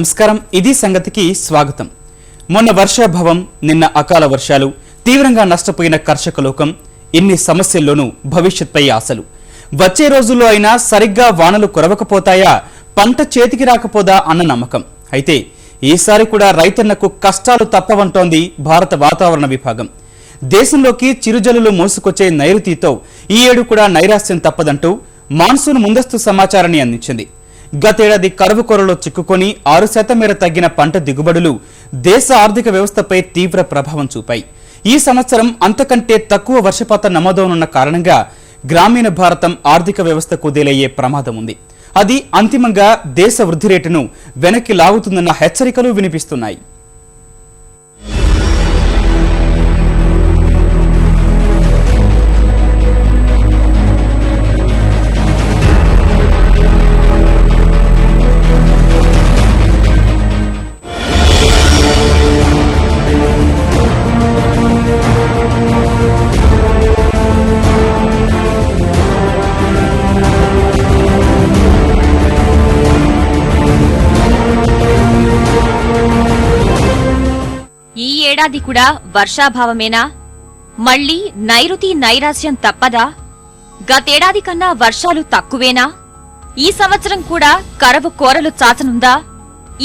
నమస్కారం, ఇది సంగతికి స్వాగతం. మొన్న వర్షాభావం, నిన్న అకాల వర్షాలు, తీవ్రంగా నష్టపోయిన కర్షక లోకం, ఇన్ని సమస్యల్లోనూ భవిష్యత్పై ఆశలు. వచ్చే రోజుల్లో అయినా సరిగ్గా వానలు కురవకపోతాయా, పంట చేతికి రాకపోదా అన్న నమ్మకం. అయితే ఈసారి కూడా రైతన్నకు కష్టాలు తప్పవంటోంది భారత వాతావరణ విభాగం. దేశంలోకి చిరుజల్లులు మోసుకొచ్చే నైరుతితో ఈ ఏడు కూడా నైరాశ్యం తప్పదంటూ మాన్సూన్ ముందస్తు సమాచారాన్ని అందించింది. గతేడాది కరువు కొరలో చిక్కుకొని 6% మేర తగ్గిన పంట దిగుబడులు దేశ ఆర్థిక వ్యవస్థపై తీవ్ర ప్రభావం చూపాయి. ఈ సంవత్సరం అంతకంటే తక్కువ వర్షపాతం నమోదవనున్న కారణంగా గ్రామీణ భారతం ఆర్థిక వ్యవస్థ కుదేలయ్యే ప్రమాదం ఉంది. అది అంతిమంగా దేశ వృద్ధి రేటును వెనక్కి లాగుతుందన్న హెచ్చరికలు వినిపిస్తున్నాయి. ఈ ఏడాది కూడా వర్షాభావమేనా? మళ్లీ నైరుతి నైరాశ్యం తప్పదా? గతేడాది కన్నా వర్షాలు తక్కువేనా? ఈ సంవత్సరం కూడా కరువు కోరలు చాచనుందా?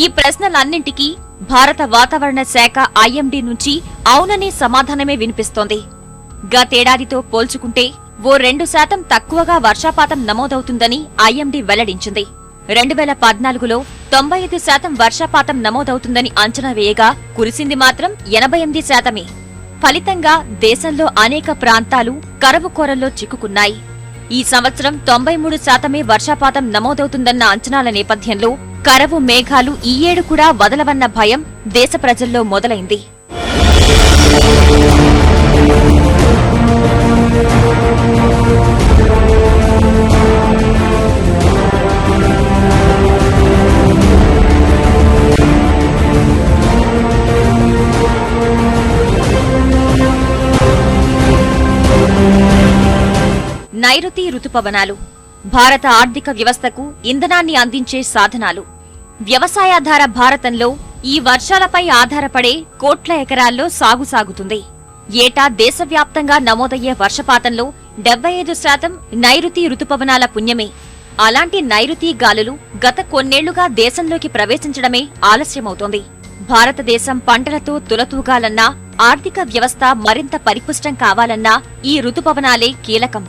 ఈ ప్రశ్నలన్నింటికీ భారత వాతావరణ శాఖ ఐఎండీ నుంచి అవుననే సమాధానమే వినిపిస్తోంది. గతేడాదితో పోల్చుకుంటే ఓ 2% తక్కువగా వర్షపాతం నమోదవుతుందని ఐఎండీ వెల్లడించింది. 2014లో 95% వర్షపాతం నమోదవుతుందని అంచనా వేయగా కురిసింది మాత్రం 88%. ఫలితంగా దేశంలో అనేక ప్రాంతాలు కరువు కోరల్లో చిక్కుకున్నాయి. ఈ సంవత్సరం 93% వర్షపాతం నమోదవుతుందన్న అంచనాల నేపథ్యంలో కరువు మేఘాలు ఈ ఏడు కూడా వదలవన్న భయం దేశ ప్రజల్లో మొదలైంది. నైరుతి రుతుపవనాలు భారత ఆర్థిక వ్యవస్థకు ఇంధనాన్ని అందించే సాధనాలు. వ్యవసాయాధార భారతంలో ఈ వర్షాలపై ఆధారపడే కోట్ల ఎకరాల్లో సాగు సాగుతుంది. ఏటా దేశవ్యాప్తంగా నమోదయ్యే వర్షపాతంలో 75% నైరుతి రుతుపవనాల పుణ్యమే. అలాంటి నైరుతి గాలులు గత కొన్నేళ్లుగా దేశంలోకి ప్రవేశించడమే ఆలస్యమవుతోంది. భారతదేశం పంటలతో తులతూగాలన్నా, ఆర్థిక వ్యవస్థ మరింత పరిపుష్టం కావాలన్నా ఈ రుతుపవనాలే కీలకం.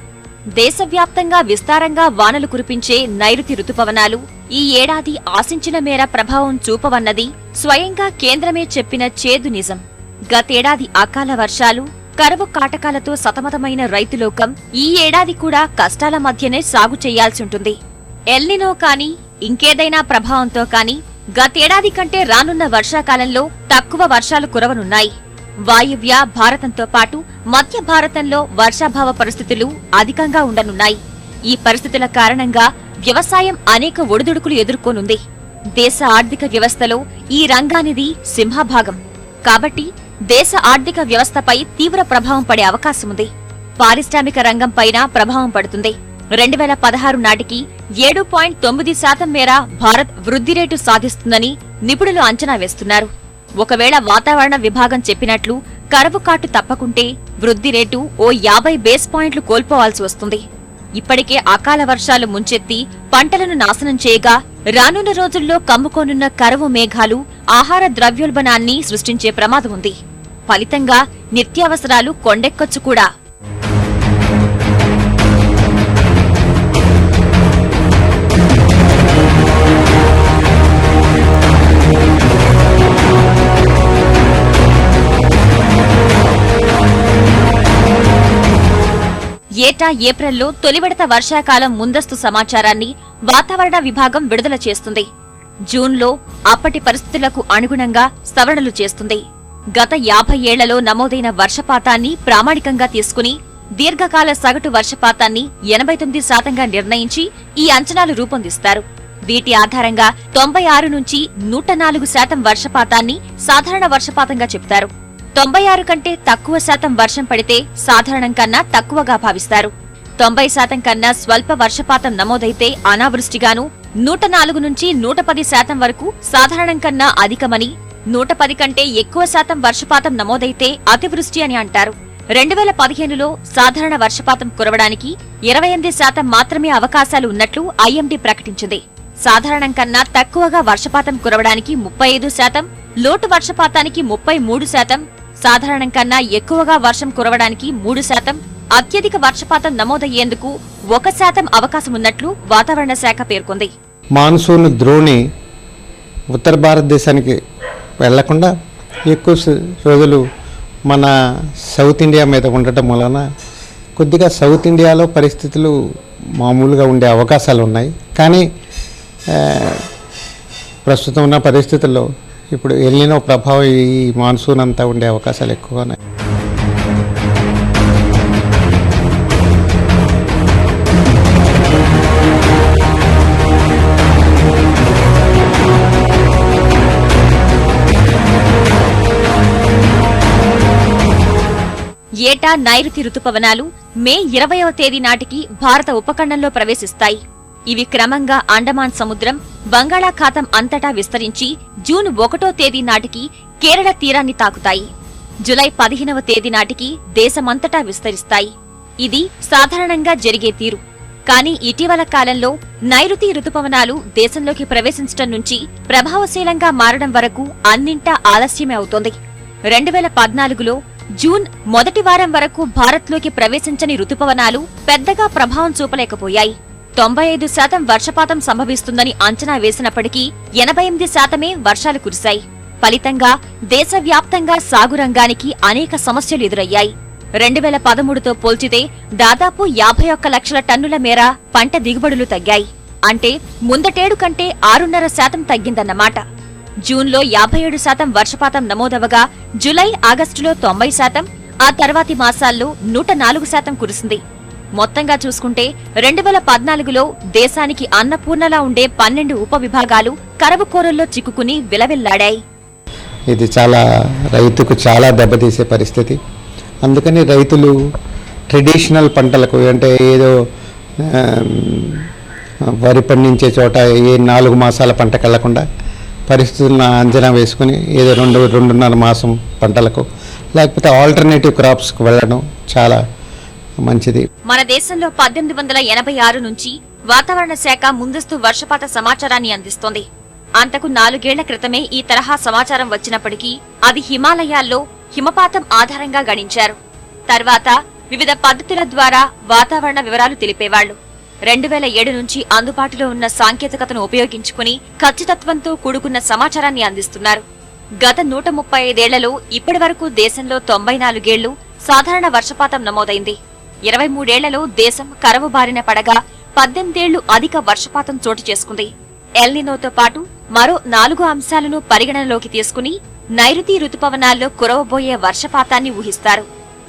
దేశవ్యాప్తంగా విస్తారంగా వానలు కురిపించే నైరుతి రుతుపవనాలు ఈ ఏడాది ఆశించిన మేర ప్రభావం చూపవన్నది స్వయంగా కేంద్రమే చెప్పిన చేదు నిజం. గతేడాది అకాల వర్షాలు, కరువు కాటకాలతో సతమతమైన రైతులోకం ఈ ఏడాది కూడా కష్టాల మధ్యనే సాగు చేయాల్సుంటుంది. ఎల్నినో కాని ఇంకేదైనా ప్రభావంతో కాని గతేడాది కంటే రానున్న వర్షాకాలంలో తక్కువ వర్షాలు కురవనున్నాయి. వాయువ్య భారతంతో పాటు మధ్య భారతంలో వర్షాభావ పరిస్థితులు అధికంగా ఉండనున్నాయి. ఈ పరిస్థితుల కారణంగా వ్యవసాయం అనేక ఒడిదుడుకులు ఎదుర్కొనుంది. దేశ ఆర్థిక వ్యవస్థలో ఈ రంగానిది సింహభాగం. కాబట్టి దేశ ఆర్థిక వ్యవస్థపై తీవ్ర ప్రభావం పడే అవకాశముంది. పారిశ్రామిక రంగంపైన ప్రభావం పడుతుంది. 2016 నాటికి 7.9% మేర భారత్ వృద్ధి రేటు సాధిస్తుందని నిపుణులు అంచనా వేస్తున్నారు. ఒకవేళ వాతావరణ విభాగం చెప్పినట్లు కరువు కాటు తప్పకుంటే వృద్ధి రేటు ఓ 50 బేస్ పాయింట్లు కోల్పోవాల్సి వస్తుంది. ఇప్పటికే అకాల వర్షాలు ముంచెత్తి పంటలను నాశనం చేయగా రానున్న రోజుల్లో కమ్ముకోనున్న కరువు మేఘాలు ఆహార ద్రవ్యోల్బణాన్ని సృష్టించే ప్రమాదం ఉంది. ఫలితంగా నిత్యావసరాలు కొండెక్కొచ్చు కూడా. ఏటా ఏప్రిల్లో తొలి విడత వర్షాకాలం ముందస్తు సమాచారాన్ని వాతావరణ విభాగం విడుదల చేస్తుంది. జూన్లో అప్పటి పరిస్థితులకు అనుగుణంగా సవరణలు చేస్తుంది. గత 50 ఏళ్లలో నమోదైన వర్షపాతాన్ని ప్రామాణికంగా తీసుకుని దీర్ఘకాల సగటు వర్షపాతాన్ని 89%గా నిర్ణయించి ఈ అంచనాలు రూపొందిస్తారు. వీటి ఆధారంగా 96 నుంచి 104% వర్షపాతాన్ని సాధారణ వర్షపాతంగా చెప్తారు. 96 కంటే తక్కువ శాతం వర్షం పడితే సాధారణం కన్నా తక్కువగా భావిస్తారు. 90% కన్నా స్వల్ప వర్షపాతం నమోదైతే అనావృష్టిగాను, 104 నుంచి 110% వరకు సాధారణం కన్నా అధికమని, 110 కంటే ఎక్కువ శాతం వర్షపాతం నమోదైతే అతివృష్టి అని అంటారు. 2015లో సాధారణ వర్షపాతం కురవడానికి 28% మాత్రమే అవకాశాలు ఉన్నట్లు ఐఎండీ ప్రకటించింది. సాధారణం కన్నా తక్కువగా వర్షపాతం కురవడానికి 35%, లోటు వర్షపాతానికి 33%, సాధారణం కన్నా ఎక్కువగా వర్షం కురవడానికి 3%, అత్యధిక వర్షపాతం నమోదయ్యేందుకు 1% అవకాశం ఉన్నట్లు వాతావరణ శాఖ పేర్కొంది. మాన్సూన్ ద్రోణి ఉత్తర భారతదేశానికి వెళ్లకుండా ఎక్కువ రోజులు మన సౌత్ ఇండియా మీద ఉండటం వలన కొద్దిగా సౌత్ ఇండియాలో పరిస్థితులు మామూలుగా ఉండే అవకాశాలు ఉన్నాయి. కానీ ప్రస్తుతం ఉన్న పరిస్థితుల్లో ఇప్పుడు ఎల్నినో ప్రభావం ఈ మాన్సూన్ అంతా ఉండే అవకాశాలు ఎక్కువగా ఉన్నాయి. ఏటా నైరుతి రుతుపవనాలు మే 20వ తేదీ నాటికి భారత ఉపఖండంలో ప్రవేశిస్తాయి. ఇవి క్రమంగా అండమాన్ సముద్రం, బంగాళాఖాతం అంతటా విస్తరించి జూన్ 1వ తేదీ నాటికి కేరళ తీరాన్ని తాకుతాయి. జులై 15వ తేదీ నాటికి దేశమంతటా విస్తరిస్తాయి. ఇది సాధారణంగా జరిగే తీరు. కానీ ఇటీవల కాలంలో నైరుతి రుతుపవనాలు దేశంలోకి ప్రవేశించడం నుంచి ప్రభావశీలంగా మారడం వరకు అన్నింటా ఆలస్యమే అవుతోంది. 2014లో జూన్ మొదటి వారం వరకు భారత్లోకి ప్రవేశించని రుతుపవనాలు పెద్దగా ప్రభావం చూపలేకపోయాయి. 95% వర్షపాతం సంభవిస్తుందని అంచనా వేసినప్పటికీ 88%మే వర్షాలు కురిశాయి. ఫలితంగా దేశవ్యాప్తంగా సాగు రంగానికి అనేక సమస్యలు ఎదురయ్యాయి. 2013తో పోల్చితే దాదాపు 51 లక్షల టన్నుల మేర పంట దిగుబడులు తగ్గాయి. అంటే ముందటేడు కంటే 6.5% తగ్గిందన్నమాట. జూన్లో 57% వర్షపాతం నమోదవగా జులై, ఆగస్టులో 90%, ఆ తర్వాతి మాసాల్లో 104% కురిసింది. మొత్తంగా చూసుకుంటే 2014లో దేశానికి అన్నపూర్ణలా ఉండే 12 ఉప విభాగాలు కరవు కోరల్లో చిక్కుకుని విలవిల్లాడాయి. ఇది రైతుకు చాలా దెబ్బతీసే పరిస్థితి. అందుకని రైతులు ట్రెడిషనల్ పంటలకు అంటే ఏదో వరి పండించే చోట 4 మాసాల పంటకు వెళ్లకుండా పరిస్థితులను అంచనా వేసుకుని ఏదో 2.5 మాసం పంటలకు లేకపోతే ఆల్టర్నేటివ్ క్రాప్స్కి వెళ్ళడం చాలా మంచిది. మన దేశంలో 1886 నుంచి వాతావరణ శాఖ ముందస్తు వర్షపాత సమాచారాన్ని అందిస్తోంది. అంతకు 4 ఏళ్ల క్రితమే ఈ తరహా సమాచారం వచ్చినప్పటికీ అది హిమాలయాల్లో హిమపాతం ఆధారంగా గణించారు. తర్వాత వివిధ పద్ధతుల ద్వారా వాతావరణ వివరాలు తెలిపేవాళ్లు. 2007 నుంచి అందుబాటులో ఉన్న సాంకేతికతను ఉపయోగించుకుని ఖచ్చితత్వంతో కూడుకున్న సమాచారాన్ని అందిస్తున్నారు. గత 135 ఏళ్లలో ఇప్పటి వరకు దేశంలో 94 ఏళ్లు సాధారణ వర్షపాతం నమోదైంది. 23 ఏళ్లలో దేశం కరవు బారిన పడగా 18 ఏళ్లు అధిక వర్షపాతం చోటు చేసుకుంది. ఎల్నినోతో పాటు మరో 4 అంశాలను పరిగణనలోకి తీసుకుని నైరుతి రుతుపవనాల్లో కురవబోయే వర్షపాతాన్ని ఊహిస్తారు.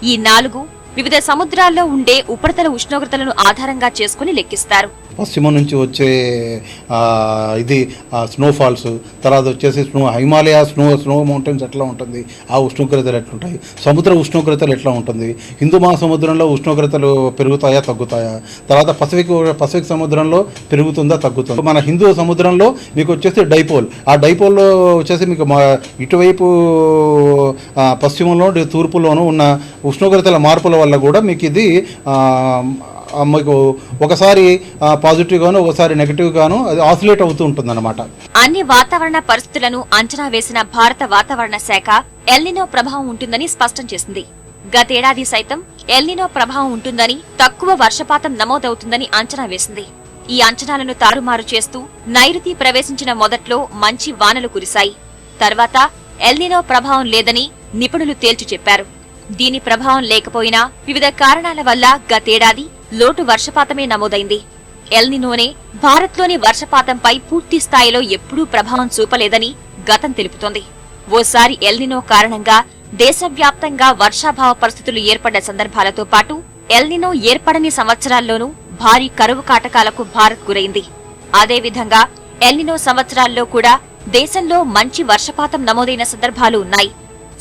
ఈ 4 వివిధ సముద్రాల్లో ఉండే ఉపరితల ఉష్ణోగ్రతలను ఆధారంగా చేసుకుని లెక్కిస్తారు. పశ్చిమ నుంచి వచ్చే ఇది స్నోఫాల్స్, తర్వాత వచ్చేసి హిమాలయ స్నో మౌంటైన్స్ ఎట్లా ఉంటుంది, ఆ ఉష్ణోగ్రతలు ఎట్లుంటాయి, సముద్ర ఉష్ణోగ్రతలు ఎట్లా ఉంటుంది, హిందూ మహాసముద్రంలో ఉష్ణోగ్రతలు పెరుగుతాయా తగ్గుతాయా, తర్వాత పసిఫిక్ సముద్రంలో పెరుగుతుందా తగ్గుతుందా, మన హిందూ సముద్రంలో మీకు వచ్చేసి డైపోల్, ఆ డైపోల్లో వచ్చేసి మీకు ఇటువైపు పశ్చిమంలో తూర్పులోనూ ఉన్న ఉష్ణోగ్రతల మార్పుల వల్ల కూడా మీకు ఇది మీకు ఒకసారి పాజిటివ్ గాను ఒకసారి నెగటివ్ గాను అది ఆసిలేట్ అవుతూ ఉంటుంది అన్నమాట. అన్ని వాతావరణ పరిస్థితులను అంచనా వేసిన భారత వాతావరణ శాఖ ఎల్నినో ప్రభావం ఉంటుందని స్పష్టం చేసింది. గతేడాది సైతం ఎల్నినో ప్రభావం ఉంటుందని, తక్కువ వర్షపాతం నమోదవుతుందని అంచనా వేసింది. ఈ అంచనాలను తారుమారు చేస్తూ నైరుతి ప్రవేశించిన మొదట్లో మంచి వానలు కురిశాయి. తర్వాత ఎల్నినో ప్రభావం లేదని నిపుణులు తేల్చి చెప్పారు. దీని ప్రభావం లేకపోయినా వివిధ కారణాల వల్ల గతేడాది లోటు వర్షపాతమే నమోదైంది. ఎల్నినోనే భారత్లోని వర్షపాతంపై పూర్తి స్థాయిలో ఎప్పుడూ ప్రభావం చూపలేదని గతం తెలుపుతోంది. ఓసారి ఎల్నినో కారణంగా దేశవ్యాప్తంగా వర్షాభావ పరిస్థితులు ఏర్పడ్డ సందర్భాలతో పాటు ఎల్నినో ఏర్పడని సంవత్సరాల్లోనూ భారీ కరువు కాటకాలకు భారత్ గురైంది. అదేవిధంగా ఎల్నినో సంవత్సరాల్లో కూడా దేశంలో మంచి వర్షపాతం నమోదైన సందర్భాలు ఉన్నాయి.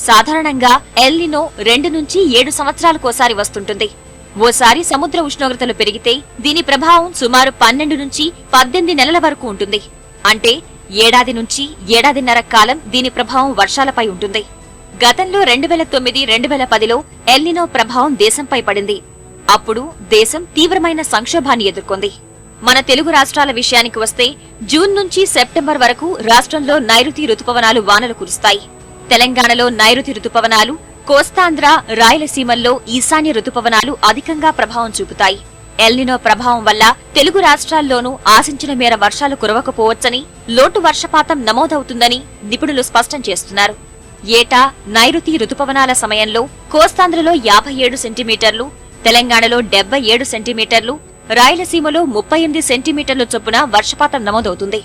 సాధారణంగా ఎల్నినో 2 నుంచి 7 సంవత్సరాలకోసారి వస్తుంటుంది. ఓసారి సముద్ర ఉష్ణోగ్రతలు పెరిగితే దీని ప్రభావం సుమారు 12 నుంచి 18 నెలల వరకు ఉంటుంది. అంటే ఏడాది నుంచి ఏడాదిన్నర కాలం దీని ప్రభావం వర్షాలపై ఉంటుంది. గతంలో 2009-2010లో ఎల్నినో ప్రభావం దేశంపై పడింది. అప్పుడు దేశం తీవ్రమైన సంక్షోభాన్ని ఎదుర్కొంది. మన తెలుగు రాష్ట్రాల విషయానికి వస్తే జూన్ నుంచి సెప్టెంబర్ వరకు రాష్ట్రంలో నైరుతి రుతుపవనాలు వానలు కురుస్తాయి. తెలంగాణలో నైరుతి రుతుపవనాలు, కోస్తాంధ్ర, రాయలసీమల్లో ఈశాన్య రుతుపవనాలు అధికంగా ప్రభావం చూపుతాయి. ఎల్నినో ప్రభావం వల్ల తెలుగు రాష్ట్రాల్లోనూ ఆశించిన మేర వర్షాలు కురవకపోవచ్చని, లోటు వర్షపాతం నమోదవుతుందని నిపుణులు స్పష్టం చేస్తున్నారు. ఏటా నైరుతి రుతుపవనాల సమయంలో కోస్తాంధ్రలో 57 సెంటీమీటర్లు, తెలంగాణలో 77 సెంటీమీటర్లు, రాయలసీమలో 38 సెంటీమీటర్ల చొప్పున వర్షపాతం నమోదవుతుంది.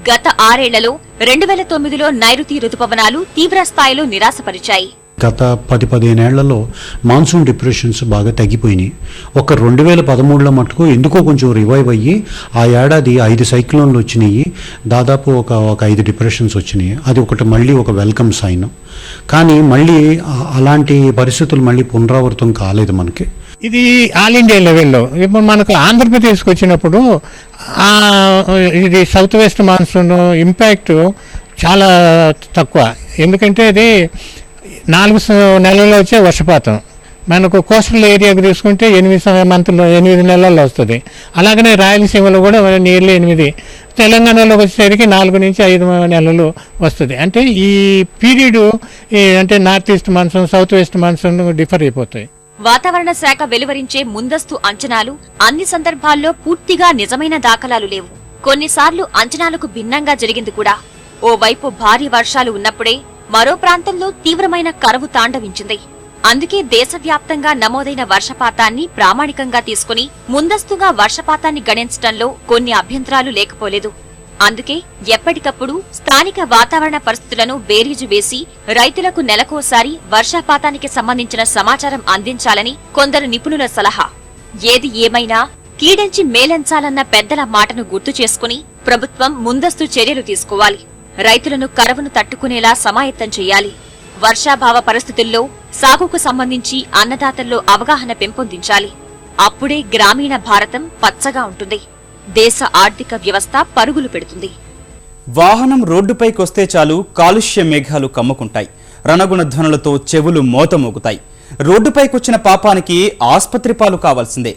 గత 6 ఏళ్లలో 2009లో నైరుతి రుతుపవనాలు తీవ్ర స్థాయిలో నిరాశపరిచాయి. గత 10-15 ఏళ్లలో మాన్సూన్ డిప్రెషన్స్ బాగా తగ్గిపోయినాయి. ఒక 2013లో మటుకు ఎందుకో కొంచెం రివైవ్ అయ్యి ఆ ఏడాది 5 సైక్లోన్లు వచ్చినాయి, దాదాపు ఒక 5 డిప్రెషన్స్ వచ్చినాయి. అది ఒకటి మళ్ళీ ఒక వెల్కమ్ సైన్. కానీ మళ్ళీ అలాంటి పరిస్థితులు మళ్ళీ పునరావృతం కాలేదు మనకి. ఇది ఆల్ ఇండియా లెవెల్లో. ఇప్పుడు మనకు ఆంధ్రప్రదేశ్కి వచ్చినప్పుడు ఇది సౌత్ వెస్ట్ మాన్సూన్ ఇంపాక్ట్ చాలా తక్కువ. ఎందుకంటే అది 4 నెలల్లో వచ్చే వర్షపాతం. మనకు కోస్టల్ ఏరియాకి తీసుకుంటే 8 నెలల్లో వస్తుంది. అలాగనే రాయలసీమలో కూడా నియర్లీ 8, తెలంగాణలోకి వచ్చేసరికి 4 నుంచి 5 నెలలు వస్తుంది. అంటే ఈ పీరియడ్ అంటే north east monsoon, south west monsoon differ అయిపోతాయి. వాతావరణ శాఖ వెలువరించే ముందస్తు అంచనాలు అన్ని సందర్భాల్లో పూర్తిగా నిజమైన దాఖలాలు లేవు. కొన్నిసార్లు అంచనాలకు భిన్నంగా జరిగింది కూడా. ఓవైపు భారీ వర్షాలు ఉన్నప్పుడే మరో ప్రాంతంలో తీవ్రమైన కరువు తాండవించింది. అందుకే దేశవ్యాప్తంగా నమోదైన వర్షపాతాన్ని ప్రామాణికంగా తీసుకుని ముందస్తుగా వర్షపాతాన్ని గణించడంలో కొన్ని అభ్యంతరాలు లేకపోలేదు. అందుకే ఎప్పటికప్పుడు స్థానిక వాతావరణ పరిస్థితులను బేరీజు వేసి రైతులకు నెలకోసారి వర్షపాతానికి సంబంధించిన సమాచారం అందించాలని కొందరు నిపుణుల సలహా. ఏది ఏమైనా కీడెంచి మేలెంచాలన్న పెద్దల మాటను గుర్తు చేసుకుని ప్రభుత్వం ముందస్తు చర్యలు తీసుకోవాలి. రైతులను కరువును తట్టుకునేలా సమాయత్తం చేయాలి. వర్షాభావ పరిస్థితుల్లో సాగుకు సంబంధించి అన్నదాతల్లో అవగాహన పెంపొందించాలి. అప్పుడే గ్రామీణ భారతం పచ్చగా ఉంటుంది. దేశ ఆర్థిక వ్యవస్థ పరుగులు పెడుతుంది. వాహనం రోడ్డుపైకొస్తే చాలు కాలుష్య మేఘాలు కమ్ముకుంటాయి. రణగుణ ధ్వనులతో చెవులు మోతమోగుతాయి. రోడ్డుపైకొచ్చిన పాపానికి ఆస్పత్రి పాలు కావాల్సిందే.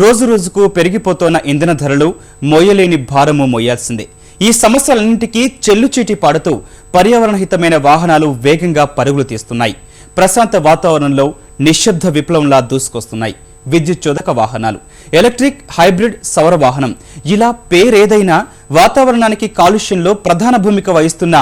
రోజు రోజుకు పెరిగిపోతోన్న ఇంధన ధరలు మోయలేని భారము మోయాల్సిందే. ఈ సమస్యలన్నింటికీ చెల్లుచీటి పాడుతూ పర్యావరణహితమైన వాహనాలు వేగంగా పరుగులు తీస్తున్నాయి. ప్రశాంత వాతావరణంలో నిశ్శబ్ద విప్లవంలా దూసుకొస్తున్నాయి విద్యుచ్చోదక వాహనాలు. ఎలక్ట్రిక్, హైబ్రిడ్, సౌర వాహనం, ఇలా పేరేదైనా వాతావరణానికి కాలుష్యంలో ప్రధాన భూమిక వహిస్తున్న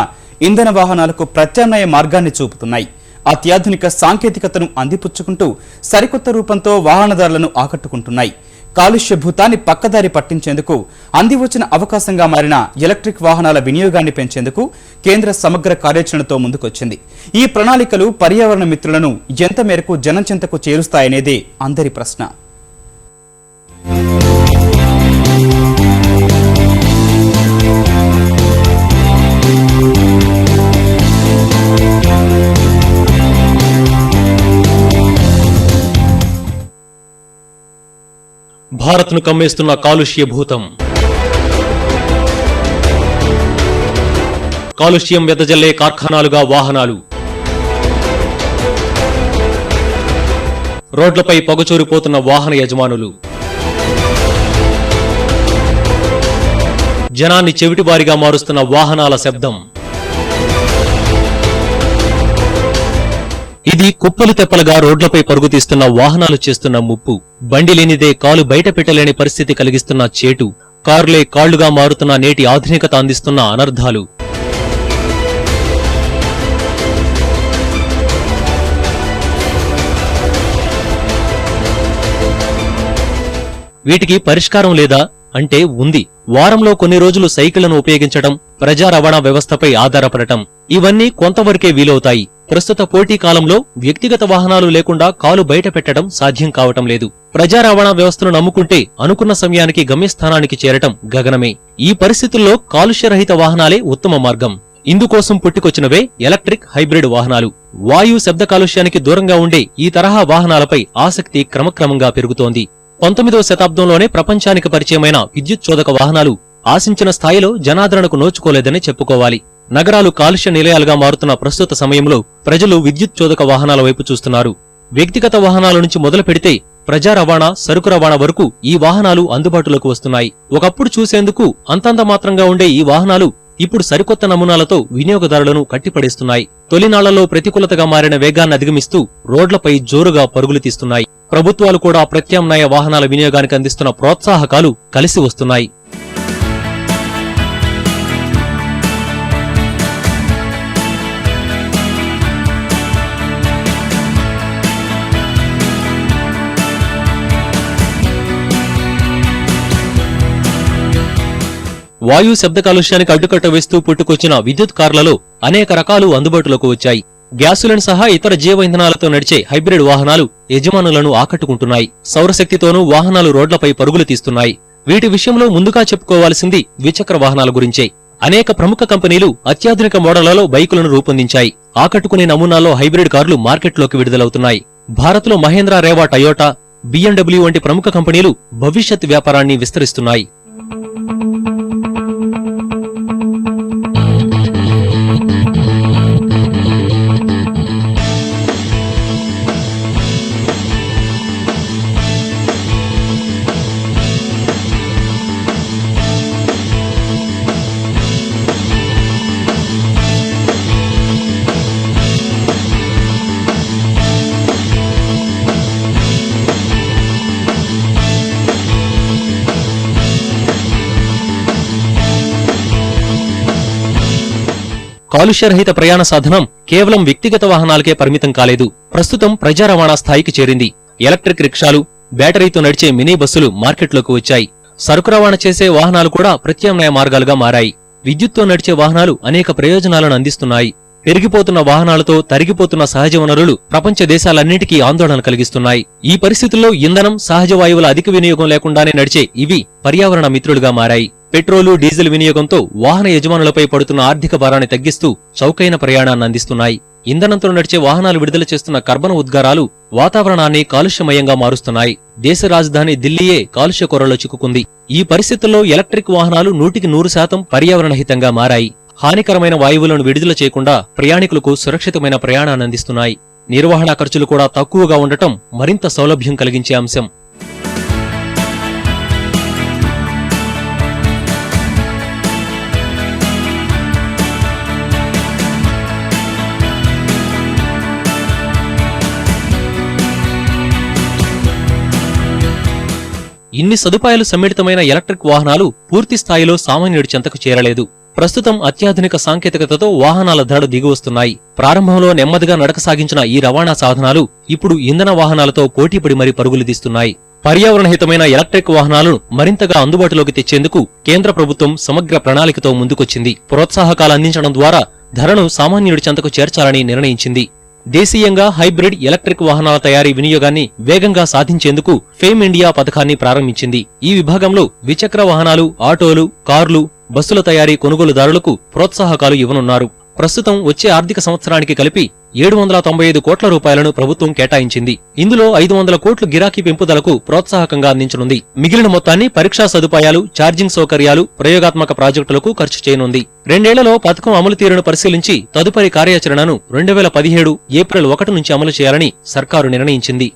ఇంధన వాహనాలకు ప్రత్యామ్నాయ మార్గాన్ని చూపుతున్నాయి. అత్యాధునిక సాంకేతికతను అందిపుచ్చుకుంటూ సరికొత్త రూపంతో వాహనదారులను ఆకట్టుకుంటున్నాయి. కాలుష్య భూతాన్ని పక్కదారి పట్టించేందుకు అందివచ్చిన అవకాశంగా మారిన ఎలక్ట్రిక్ వాహనాల వినియోగాన్ని పెంచేందుకు కేంద్ర సమగ్ర కార్యాచరణతో ముందుకొచ్చింది. ఈ ప్రణాళికలు పర్యావరణ మిత్రులను ఎంత మేరకు జనం చెంతకు చేరుస్తాయనేదే అందరి ప్రశ్న. భారత్ను కమ్మేస్తున్న కాలుష్య భూతం. కాలుష్యం వెదజల్లే కార్ఖానాలుగా వాహనాలు. రోడ్లపై పొగచూరిపోతున్న వాహన యజమానులు. జనాన్ని చెవిటిబారిగా మారుస్తున్న వాహనాల శబ్దం. ఇది కుప్పలు తెప్పలుగా రోడ్లపై పరుగుతీస్తున్న వాహనాలు చేస్తున్న ముప్పు. బండి లేనిదే కాలు బయట పెట్టలేని పరిస్థితి కలిగిస్తున్న చేటు. కార్లే కాళ్లుగా మారుతున్న నేటి ఆధునికత అందిస్తున్న అనర్థాలు. వీటికి పరిష్కారం లేదా అంటే ఉంది. వారంలో కొన్ని రోజులు సైకిళ్లను ఉపయోగించడం, ప్రజా రవాణా వ్యవస్థపై ఆధారపడటం, ఇవన్నీ కొంతవరకే వీలవుతాయి. ప్రస్తుత పోటీ కాలంలో వ్యక్తిగత వాహనాలు లేకుండా కాలు బయట పెట్టడం సాధ్యం కావటం లేదు. ప్రజా రవాణా వ్యవస్థను నమ్ముకుంటే అనుకున్న సమయానికి గమ్యస్థానానికి చేరటం గగనమే. ఈ పరిస్థితుల్లో కాలుష్యరహిత వాహనాలే ఉత్తమ మార్గం. ఇందుకోసం పుట్టుకొచ్చినవే ఎలక్ట్రిక్ హైబ్రిడ్ వాహనాలు. వాయు శబ్ద కాలుష్యానికి దూరంగా ఉండే ఈ తరహా వాహనాలపై ఆసక్తి క్రమక్రమంగా పెరుగుతోంది. 19వ శతాబ్దంలోనే ప్రపంచానికి పరిచయమైన విద్యుత్ చోదక వాహనాలు ఆశించిన స్థాయిలో జనాదరణకు నోచుకోలేదని చెప్పుకోవాలి. నగరాలు కాలుష్య నిలయాలుగా మారుతున్న ప్రస్తుత సమయంలో ప్రజలు విద్యుత్ చోదక వాహనాల వైపు చూస్తున్నారు. వ్యక్తిగత వాహనాల నుంచి మొదలు పెడితే ప్రజా రవాణా, సరుకు రవాణా వరకు ఈ వాహనాలు అందుబాటులోకి వస్తున్నాయి. ఒకప్పుడు చూసేందుకు అంతంత మాత్రంగా ఉండే ఈ వాహనాలు ఇప్పుడు సరికొత్త నమూనాలతో వినియోగదారులను కట్టిపడేస్తున్నాయి. తొలినాళ్లలో ప్రతికూలతగా మారిన వేగాన్ని అధిగమిస్తూ రోడ్లపై జోరుగా పరుగులు తీస్తున్నాయి. ప్రభుత్వాలు కూడా ప్రత్యామ్నాయ వాహనాల వినియోగానికి అందిస్తున్న ప్రోత్సాహకాలు కలిసి వస్తున్నాయి. వాయు శబ్ద కాలుష్యానికి అడ్డుకట్ట వేస్తూ పుట్టుకొచ్చిన విద్యుత్ కార్లలో అనేక రకాలు అందుబాటులోకి వచ్చాయి. గ్యాసులను సహా ఇతర జీవ ఇంధనాలతో నడిచే హైబ్రిడ్ వాహనాలు యజమానులను ఆకట్టుకుంటున్నాయి. సౌరశక్తితోనూ వాహనాలు రోడ్లపై పరుగులు తీస్తున్నాయి. వీటి విషయంలో ముందుగా చెప్పుకోవాల్సింది ద్విచక్ర వాహనాల గురించే. అనేక ప్రముఖ కంపెనీలు అత్యాధునిక మోడళ్లలో బైకులను రూపొందించాయి. ఆకట్టుకునే నమూనాల్లో హైబ్రిడ్ కార్లు మార్కెట్లోకి విడుదలవుతున్నాయి. భారత్లో మహేంద్ర, రేవా, టయోటా, BMW వంటి ప్రముఖ కంపెనీలు భవిష్యత్ వ్యాపారాన్ని విస్తరిస్తున్నాయి. కాలుష్యరహిత ప్రయాణ సాధనం కేవలం వ్యక్తిగత వాహనాలకే పరిమితం కాలేదు. ప్రస్తుతం ప్రజా రవాణా స్థాయికి చేరింది. ఎలక్ట్రిక్ రిక్షాలు, బ్యాటరీతో నడిచే మినీ బస్సులు మార్కెట్లోకి వచ్చాయి. సరుకు రవాణా చేసే వాహనాలు కూడా ప్రత్యామ్నాయ మార్గాలుగా మారాయి. విద్యుత్తో నడిచే వాహనాలు అనేక ప్రయోజనాలను అందిస్తున్నాయి. పెరిగిపోతున్న వాహనాలతో తరిగిపోతున్న సహజ వనరులు ప్రపంచ దేశాలన్నింటికీ ఆందోళన కలిగిస్తున్నాయి. ఈ పరిస్థితుల్లో ఇంధనం, సహజ వాయువుల అధిక వినియోగం లేకుండానే నడిచే ఇవి పర్యావరణ మిత్రులుగా మారాయి. పెట్రోలు, డీజిల్ వినియోగంతో వాహన యజమానులపై పడుతున్న ఆర్థిక భారాన్ని తగ్గిస్తూ చౌకైన ప్రయాణాన్ని అందిస్తున్నాయి. ఇంధనంతో నడిచే వాహనాలు విడుదల చేస్తున్న కర్బన ఉద్గారాలు వాతావరణాన్ని కాలుష్యమయంగా మారుస్తున్నాయి. దేశ రాజధాని ఢిల్లీయే కాలుష్య కొరలో చిక్కుకుంది. ఈ పరిస్థితుల్లో ఎలక్ట్రిక్ వాహనాలు 100% పర్యావరణహితంగా మారాయి. హానికరమైన వాయువులను విడుదల చేయకుండా ప్రయాణికులకు సురక్షితమైన ప్రయాణాన్ని అందిస్తున్నాయి. నిర్వహణ ఖర్చులు కూడా తక్కువగా ఉండటం మరింత సౌలభ్యం కలిగించే అంశం. ఇన్ని సదుపాయాలు సమ్మిళితమైన ఎలక్ట్రిక్ వాహనాలు పూర్తి స్థాయిలో సామాన్యుడి చెంతకు చేరలేదు. ప్రస్తుతం అత్యాధునిక సాంకేతికతతో వాహనాల ధరలు దిగివస్తున్నాయి. ప్రారంభంలో నెమ్మదిగా నడక సాగించిన ఈ రవాణా సాధనాలు ఇప్పుడు ఇంధన వాహనాలతో పోటీపడి మరీ పరుగులు తీస్తున్నాయి. పర్యావరణహితమైన ఎలక్ట్రిక్ వాహనాలను మరింతగా అందుబాటులోకి తెచ్చేందుకు కేంద్ర ప్రభుత్వం సమగ్ర ప్రణాళికతో ముందుకొచ్చింది. ప్రోత్సాహకాలు అందించడం ద్వారా ధరను సామాన్యుడి చెంతకు చేర్చాలని నిర్ణయించింది. దేశీయంగా హైబ్రిడ్ ఎలక్ట్రిక్ వాహనాల తయారీ వినియోగాన్ని వేగంగా సాధించేందుకు ఫేమ్ ఇండియా పథకాన్ని ప్రారంభించింది. ఈ విభాగంలో ద్విచక్ర వాహనాలు, ఆటోలు, కార్లు, బస్సుల తయారీ కొనుగోలుదారులకు ప్రోత్సాహకాలు ఇవ్వనున్నారు. ప్రస్తుతం వచ్చే ఆర్థిక సంవత్సరానికి కలిపి 795 కోట్ల రూపాయలను ప్రభుత్వం కేటాయించింది. ఇందులో 500 కోట్లు గిరాకీ పెంపుదలకు ప్రోత్సాహకంగా అందించనుంది. మిగిలిన మొత్తాన్ని పరీక్షా సదుపాయాలు, ఛార్జింగ్ సౌకర్యాలు, ప్రయోగాత్మక ప్రాజెక్టులకు ఖర్చు చేయనుంది. 2 ఏళ్లలో పథకం అమలు తీరును పరిశీలించి తదుపరి కార్యాచరణను 2017 ఏప్రిల్ 1 నుంచి అమలు చేయాలని సర్కారు నిర్ణయించింది.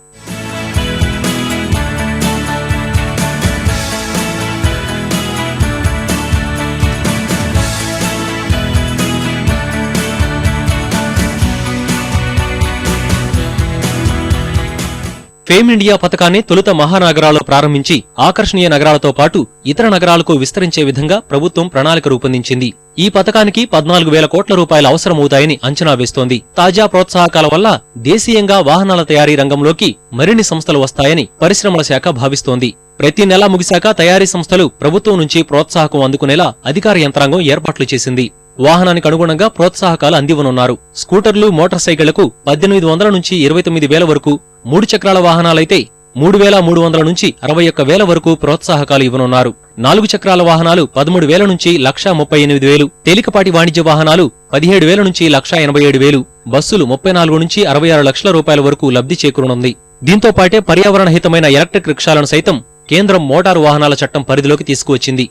ఫేమ్ ఇండియా పథకాన్ని తొలుత మహానగరాల్లో ప్రారంభించి ఆకర్షణీయ నగరాలతో పాటు ఇతర నగరాలకు విస్తరించే విధంగా ప్రభుత్వం ప్రణాళిక రూపొందించింది. ఈ పథకానికి 14,000 కోట్ల రూపాయలు అవసరమవుతాయని అంచనా వేస్తోంది. తాజా ప్రోత్సాహకాల వల్ల దేశీయంగా వాహనాల తయారీ రంగంలోకి మరిన్ని సంస్థలు వస్తాయని పరిశ్రమల శాఖ భావిస్తోంది. ప్రతి నెల ముగిశాక తయారీ సంస్థలు ప్రభుత్వం నుంచి ప్రోత్సాహకం అందుకునేలా అధికార యంత్రాంగం ఏర్పాట్లు చేసింది. వాహనానికి అనుగుణంగా ప్రోత్సాహకాలు అందివ్వనున్నారు. స్కూటర్లు, మోటార్ సైకిళ్లకు 1800 నుంచి 29,000 వరకు, 3 చక్రాల వాహనాలైతే 3,300 నుంచి 61,000 వరకు ప్రోత్సాహకాలు ఇవ్వనున్నారు. 4 చక్రాల వాహనాలు 13,000 నుంచి 1,38,000, తేలికపాటి వాణిజ్య వాహనాలు 17,000 నుంచి 1,87,000, బస్సులు 34 నుంచి 66 లక్షల రూపాయల వరకు లబ్ధి చేకూరనుంది. దీంతో పాటే పర్యావరణ హితమైన ఎలక్ట్రిక్ రిక్షాలను సైతం కేంద్రం మోటారు వాహనాల చట్టం పరిధిలోకి తీసుకువచ్చింది.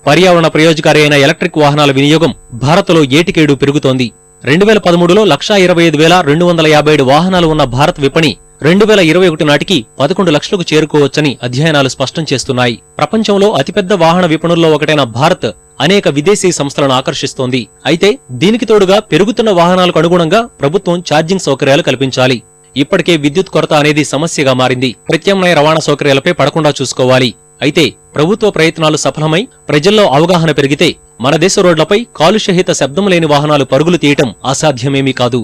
పర్యావరణ ప్రయోజకారి అయిన ఎలక్ట్రిక్ వాహనాల వినియోగం భారత్లో ఏటికేడు పెరుగుతోంది. 2013లో 125,257 వాహనాలు ఉన్న భారత్ విపణి 2021 నాటికి 11 లక్షలకు చేరుకోవచ్చని అధ్యయనాలు స్పష్టం చేస్తున్నాయి. ప్రపంచంలో అతిపెద్ద వాహన విపణుల్లో ఒకటైన భారత్ అనేక విదేశీ సంస్థలను ఆకర్షిస్తోంది. అయితే దీనికి తోడుగా పెరుగుతున్న వాహనాలకు అనుగుణంగా ప్రభుత్వం ఛార్జింగ్ సౌకర్యాలు కల్పించాలి. ఇప్పటికే విద్యుత్ కొరత అనేది సమస్యగా మారింది. ప్రత్యామ్నాయ రవాణా సౌకర్యాలపై పడకుండా చూసుకోవాలి. అయితే ప్రభుత్వ ప్రయత్నాలు సఫలమై ప్రజల్లో అవగాహన పెరిగితే మన దేశ రోడ్లపై కాలుష్యహిత శబ్దం లేని వాహనాలు పరుగులు తీయటం అసాధ్యమేమీ కాదు.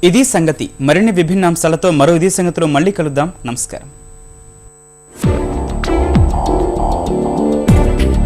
ఇది సంగతి. మరిన్ని విభిన్న అంశాలతో మరో ఇదే సంగతిలో మళ్ళీ కలుద్దాం. నమస్కారం.